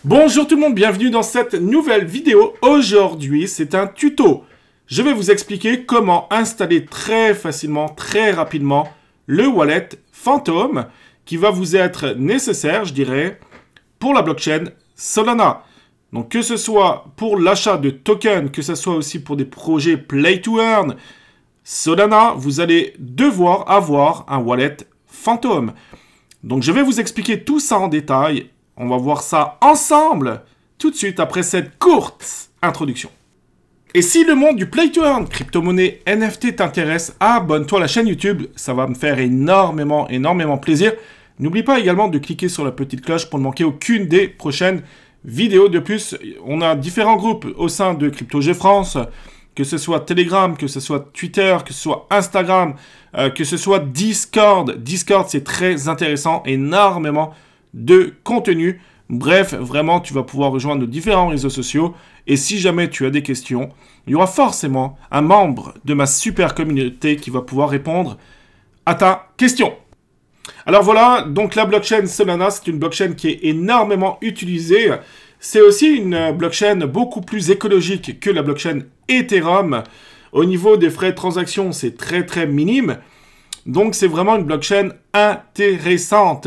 Bonjour tout le monde, bienvenue dans cette nouvelle vidéo. Aujourd'hui, c'est un tuto. Je vais vous expliquer comment installer très facilement, très rapidement, le wallet Phantom qui va vous être nécessaire, je dirais, pour la blockchain Solana. Donc que ce soit pour l'achat de tokens, que ce soit aussi pour des projets Play to Earn, Solana, vous allez devoir avoir un wallet Phantom. Donc je vais vous expliquer tout ça en détail. On va voir ça ensemble tout de suite après cette courte introduction. Et si le monde du Play to Earn, crypto-monnaie, NFT t'intéresse, abonne-toi à la chaîne YouTube. Ça va me faire énormément plaisir. N'oublie pas également de cliquer sur la petite cloche pour ne manquer aucune des prochaines vidéos. De plus, on a différents groupes au sein de CryptoG France, que ce soit Telegram, que ce soit Twitter, que ce soit Instagram, que ce soit Discord. Discord, c'est très intéressant, énormément de contenu. Bref, vraiment, tu vas pouvoir rejoindre nos différents réseaux sociaux. Et si jamais tu as des questions, il y aura forcément un membre de ma super communauté qui va pouvoir répondre à ta question. Alors voilà, donc la blockchain Solana, c'est une blockchain qui est énormément utilisée. C'est aussi une blockchain beaucoup plus écologique que la blockchain Ethereum. Au niveau des frais de transaction, c'est très minime. Donc c'est vraiment une blockchain intéressante.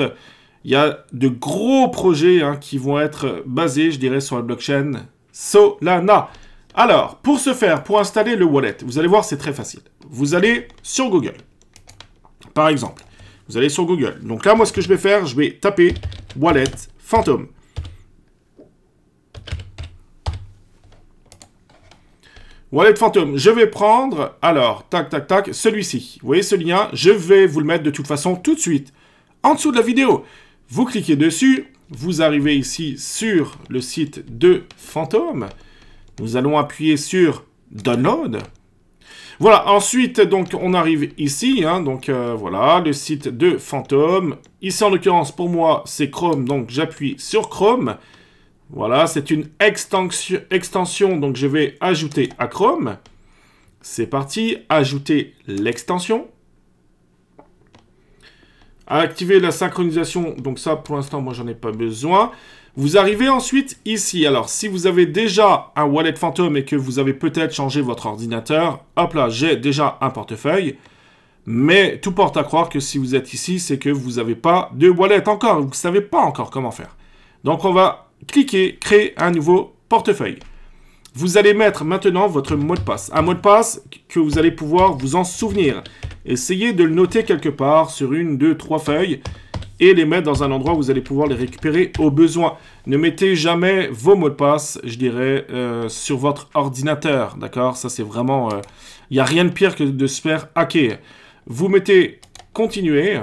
Il y a de gros projets qui vont être basés, je dirais, sur la blockchain Solana. Alors, pour ce faire, pour installer le wallet, vous allez voir, c'est très facile. Vous allez sur Google, par exemple. Vous allez sur Google. Donc là, moi, ce que je vais faire, je vais taper Wallet Phantom. Wallet Phantom, je vais prendre, alors, tac, celui-ci. Vous voyez ce lien? Je vais vous le mettre de toute façon tout de suite en dessous de la vidéo. Vous cliquez dessus, vous arrivez ici sur le site de Phantom. Nous allons appuyer sur Download. Voilà, ensuite, donc, on arrive ici, voilà, le site de Phantom. Ici, en l'occurrence, pour moi, c'est Chrome, donc j'appuie sur Chrome. Voilà, c'est une extension, donc je vais ajouter à Chrome. C'est parti, ajouter l'extension. Activer la synchronisation, donc ça, pour l'instant, moi, j'en ai pas besoin. Vous arrivez ensuite ici. Alors, si vous avez déjà un wallet Phantom et que vous avez peut-être changé votre ordinateur, hop là, j'ai déjà un portefeuille. Mais tout porte à croire que si vous êtes ici, c'est que vous n'avez pas de wallet encore. Vous ne savez pas encore comment faire. Donc, on va cliquer, créer un nouveau portefeuille. Vous allez mettre maintenant votre mot de passe. Un mot de passe que vous allez pouvoir vous en souvenir. Essayez de le noter quelque part sur 1, 2, 3 feuilles et les mettre dans un endroit où vous allez pouvoir les récupérer au besoin. Ne mettez jamais vos mots de passe, je dirais, sur votre ordinateur. D'accord? Ça, c'est vraiment... Il n'y a rien de pire que de se faire hacker. Vous mettez « Continuer ».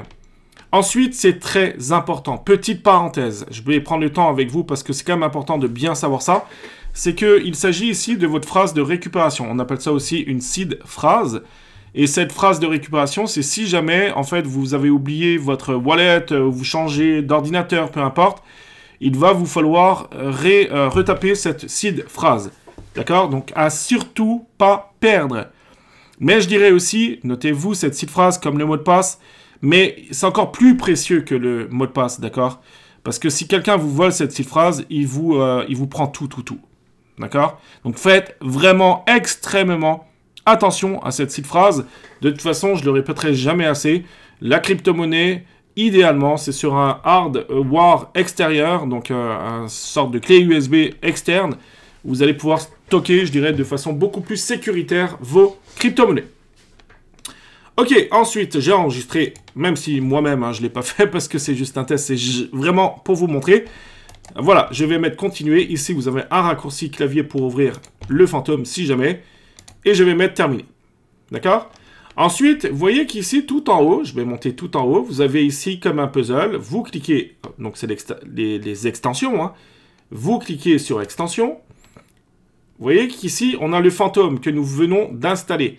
Ensuite, c'est très important. Petite parenthèse, je vais prendre le temps avec vous parce que c'est quand même important de bien savoir ça. C'est qu'il s'agit ici de votre phrase de récupération. On appelle ça aussi une seed phrase. Et cette phrase de récupération, c'est si jamais, en fait, vous avez oublié votre wallet, vous changez d'ordinateur, peu importe, il va vous falloir retaper cette seed phrase. D'accord? Donc, à surtout pas perdre. Mais je dirais aussi, notez-vous cette seed phrase comme le mot de passe, mais c'est encore plus précieux que le mot de passe, d'accord? Parce que si quelqu'un vous vole cette seed phrase, il vous prend tout. D'accord? Donc, faites vraiment extrêmement attention à cette seed phrase. De toute façon, je ne le répéterai jamais assez. La crypto-monnaie, idéalement, c'est sur un hardware extérieur, donc une sorte de clé USB externe. Vous allez pouvoir stocker, je dirais, de façon beaucoup plus sécuritaire vos crypto-monnaies. Ok, ensuite, j'ai enregistré, même si moi-même, je ne l'ai pas fait parce que c'est juste un test, c'est vraiment pour vous montrer. Voilà, je vais mettre continuer. Ici, vous avez un raccourci clavier pour ouvrir le Phantom si jamais. Et je vais mettre terminé. D'accord? Ensuite, vous voyez qu'ici, tout en haut, je vais monter tout en haut, vous avez ici comme un puzzle, vous cliquez, donc c'est les extensions, vous cliquez sur extension. Vous voyez qu'ici, on a le Phantom que nous venons d'installer.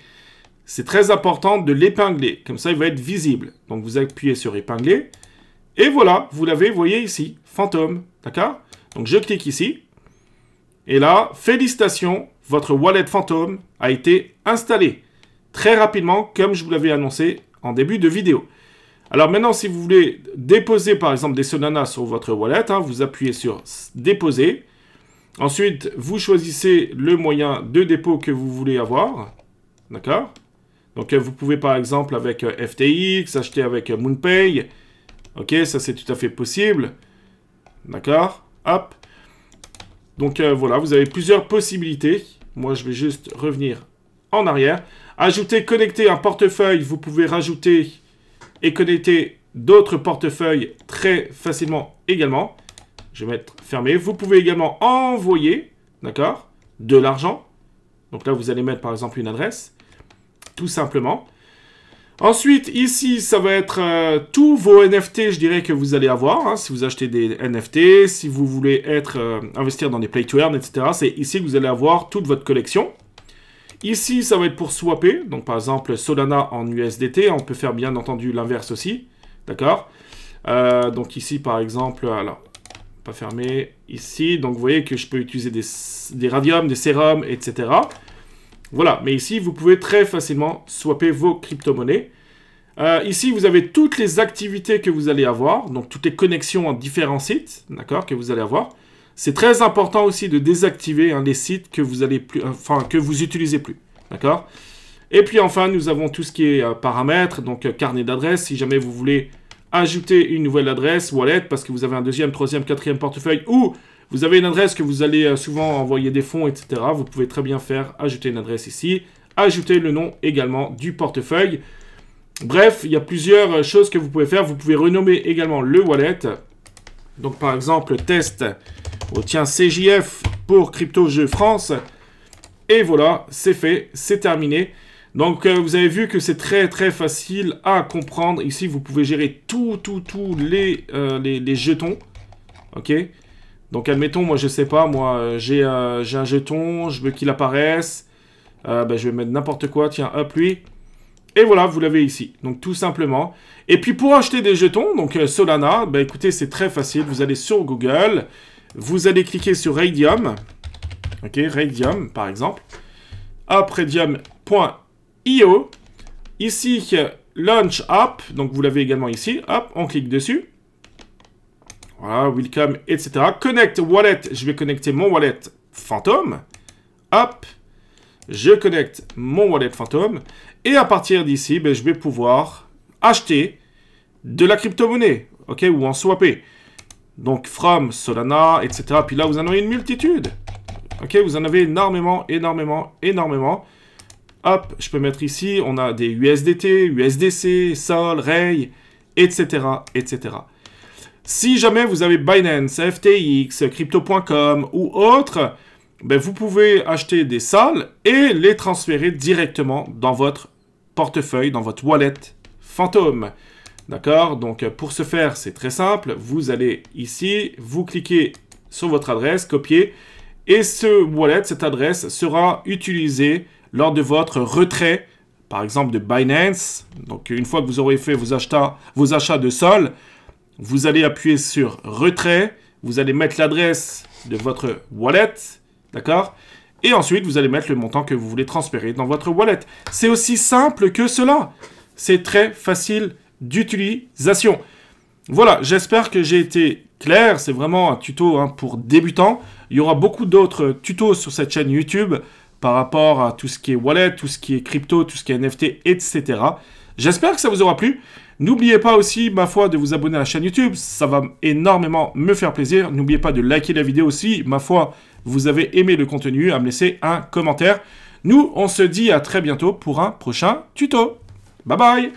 C'est très important de l'épingler, comme ça il va être visible. Donc vous appuyez sur épingler, et voilà, vous l'avez, vous voyez ici, Phantom, d'accord? Donc je clique ici, et là, félicitations, votre wallet Phantom a été installé très rapidement, comme je vous l'avais annoncé en début de vidéo. Alors maintenant, si vous voulez déposer par exemple des Solana sur votre wallet, hein, vous appuyez sur déposer. Ensuite, vous choisissez le moyen de dépôt que vous voulez avoir. D'accord? Donc vous pouvez par exemple avec FTX, acheter avec MoonPay. Ok, ça c'est tout à fait possible. D'accord? Hop. Donc voilà, vous avez plusieurs possibilités. Moi, je vais juste revenir en arrière. Ajouter, connecter un portefeuille. Vous pouvez rajouter et connecter d'autres portefeuilles très facilement également. Je vais mettre fermé. Vous pouvez également envoyer, d'accord, de l'argent. Donc là, vous allez mettre par exemple une adresse, tout simplement. Ensuite, ici, ça va être tous vos NFT, je dirais, que vous allez avoir. Hein, si vous achetez des NFT, si vous voulez investir dans des play to earn, etc. C'est ici que vous allez avoir toute votre collection. Ici, ça va être pour swapper. Donc, par exemple, Solana en USDT. On peut faire, bien entendu, l'inverse aussi. D'accord? Donc, ici, par exemple, alors, pas fermé. Ici, donc, vous voyez que je peux utiliser des Radium, des Serum, etc. Voilà, mais ici, vous pouvez très facilement swapper vos crypto-monnaies. Ici, vous avez toutes les activités que vous allez avoir, donc toutes les connexions en différents sites, d'accord, que vous allez avoir. C'est très important aussi de désactiver hein, les sites que vous allez plus, que vous utilisez plus, d'accord. Et puis enfin, nous avons tout ce qui est paramètres, donc carnet d'adresse, si jamais vous voulez ajouter une nouvelle adresse, wallet, parce que vous avez un deuxième, troisième, quatrième portefeuille, ou vous avez une adresse que vous allez souvent envoyer des fonds, etc. Vous pouvez très bien faire ajouter une adresse ici, ajouter le nom également du portefeuille. Bref, il y a plusieurs choses que vous pouvez faire. Vous pouvez renommer également le wallet. Donc par exemple, test, oh, tiens, CJF pour Crypto Jeux France. Et voilà, c'est fait, c'est terminé. Donc vous avez vu que c'est très très facile à comprendre. Ici, vous pouvez gérer tous les jetons. Ok? Donc, admettons, moi, je sais pas, moi, j'ai un jeton, je veux qu'il apparaisse. Je vais mettre n'importe quoi, tiens, hop, lui. Et voilà, vous l'avez ici. Donc, tout simplement. Et puis, pour acheter des jetons, donc Solana, écoutez, c'est très facile. Vous allez sur Google, vous allez cliquer sur Raydium. Ok, Raydium, par exemple. Hop, Raydium.io. Ici, Launch App. Donc, vous l'avez également ici. Hop, on clique dessus. Voilà, welcome, etc. Connect wallet, je vais connecter mon wallet Phantom. Hop, je connecte mon wallet Phantom. Et à partir d'ici, je vais pouvoir acheter de la crypto-monnaie, ok, ou en swapper. Donc, from Solana, etc. Puis là, vous en avez une multitude. Ok, vous en avez énormément. Hop, je peux mettre ici, on a des USDT, USDC, Sol, Ray, etc., etc. Si jamais vous avez Binance, FTX, Crypto.com ou autre, vous pouvez acheter des SOL et les transférer directement dans votre portefeuille, dans votre wallet Phantom. D'accord? Donc, pour ce faire, c'est très simple. Vous allez ici, vous cliquez sur votre adresse, copier, et ce wallet, cette adresse, sera utilisée lors de votre retrait, par exemple de Binance. Donc, une fois que vous aurez fait vos achats de SOL, vous allez appuyer sur retrait, vous allez mettre l'adresse de votre wallet, d'accord? Et ensuite, vous allez mettre le montant que vous voulez transférer dans votre wallet. C'est aussi simple que cela. C'est très facile d'utilisation. Voilà, j'espère que j'ai été clair. C'est vraiment un tuto pour débutants. Il y aura beaucoup d'autres tutos sur cette chaîne YouTube par rapport à tout ce qui est wallet, tout ce qui est crypto, tout ce qui est NFT, etc. J'espère que ça vous aura plu. N'oubliez pas aussi, ma foi, de vous abonner à la chaîne YouTube. Ça va énormément me faire plaisir. N'oubliez pas de liker la vidéo aussi. Ma foi, vous avez aimé le contenu, à me laisser un commentaire. Nous, on se dit à très bientôt pour un prochain tuto. Bye bye!